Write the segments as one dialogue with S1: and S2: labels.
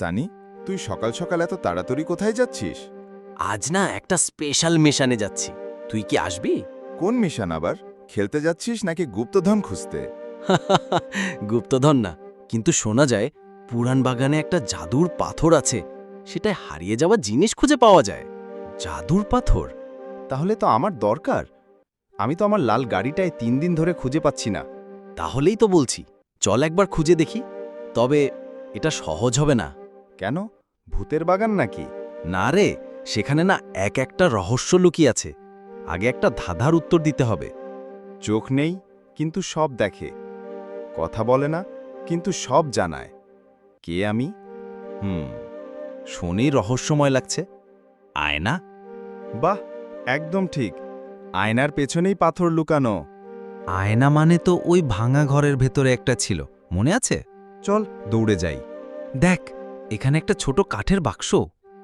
S1: সানি, তুই সকাল সকাল এত তাড়াতাড়ি কোথায় যাচ্ছিস?
S2: আজ না একটা স্পেশাল মিশনে যাচ্ছি, তুই কি আসবি?
S1: কোন মিশন আবার? খেলতে যাচ্ছিস নাকি গুপ্তধন খুঁজতে?
S2: গুপ্তধন না, কিন্তু শোনা যায় পুরান বাগানে একটা জাদুর পাথর আছে, সেটায় হারিয়ে যাওয়া জিনিস খুঁজে পাওয়া যায়। জাদুর পাথর?
S3: তাহলে তো আমার দরকার। আমি তো আমার লাল গাড়িটায় 3 দিন ধরে খুঁজে পাচ্ছি না।
S2: তাহলেই তো বলছি, চল একবার খুঁজে দেখি। তবে এটা সহজ হবে না।
S3: কেন? ভূতের বাগান নাকি?
S2: না রে, সেখানে না একটা রহস্য লুকিয়ে আছে। আগে একটা ধাঁধার উত্তর দিতে হবে।
S3: চোখ নেই কিন্তু সব দেখে, কথা বলে না কিন্তু সব জানায়। কে আমি?
S2: শুনেই রহস্যময় লাগছে। আয়না?
S3: বাহ, একদম ঠিক। আয়নার পেছনেই পাথর লুকানো।
S4: আয়না মানে তো ওই ভাঙা ঘরের ভেতরে একটা ছিল, মনে আছে?
S3: চল দৌড়ে যাই।
S4: দেখ, এখানে একটা ছোট কাঠের বাক্স।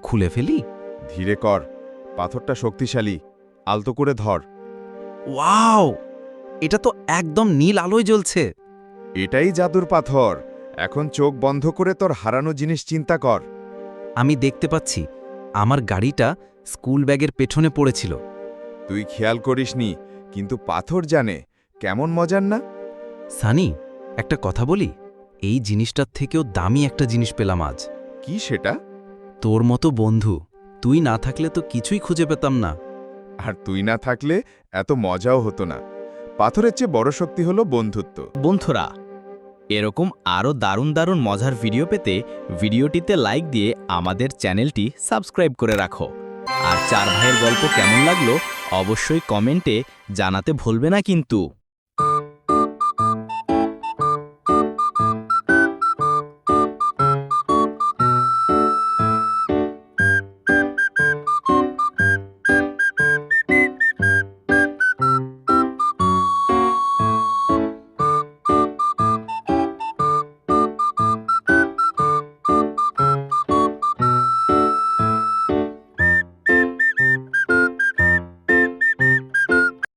S4: খুলে ফেলি?
S3: ধীরে কর, পাথরটা শক্তিশালী। আলতো করে ধর।
S4: ওয়াও! এটা তো একদম নীল আলোয় জ্বলছে।
S3: এটাই জাদুর পাথর। এখন চোখ বন্ধ করে তোর হারানো জিনিস চিন্তা কর।
S4: আমি দেখতে পাচ্ছি আমার গাড়িটা স্কুল ব্যাগের পেছনে পড়েছিল।
S3: তুই খেয়াল করিসনি, কিন্তু পাথর জানে। কেমন মজার না?
S4: সানি, একটা কথা বলি, এই জিনিসটার থেকেও দামি একটা জিনিস পেলাম আজ।
S3: কি সেটা?
S4: তোর মতো বন্ধু। তুই না থাকলে তো কিছুই খুঁজে পেতাম না।
S3: আর তুই না থাকলে এত মজাও হতো না। পাথরের চেয়ে বড় শক্তি হলো বন্ধুত্ব।
S5: বন্ধুরা, এরকম আরও দারুণ দারুণ মজার ভিডিও পেতে ভিডিওটিতে লাইক দিয়ে আমাদের চ্যানেলটি সাবস্ক্রাইব করে রাখো। আর চার ভাইয়ের গল্প কেমন লাগলো অবশ্যই কমেন্টে জানাতে ভুলবে না কিন্তু।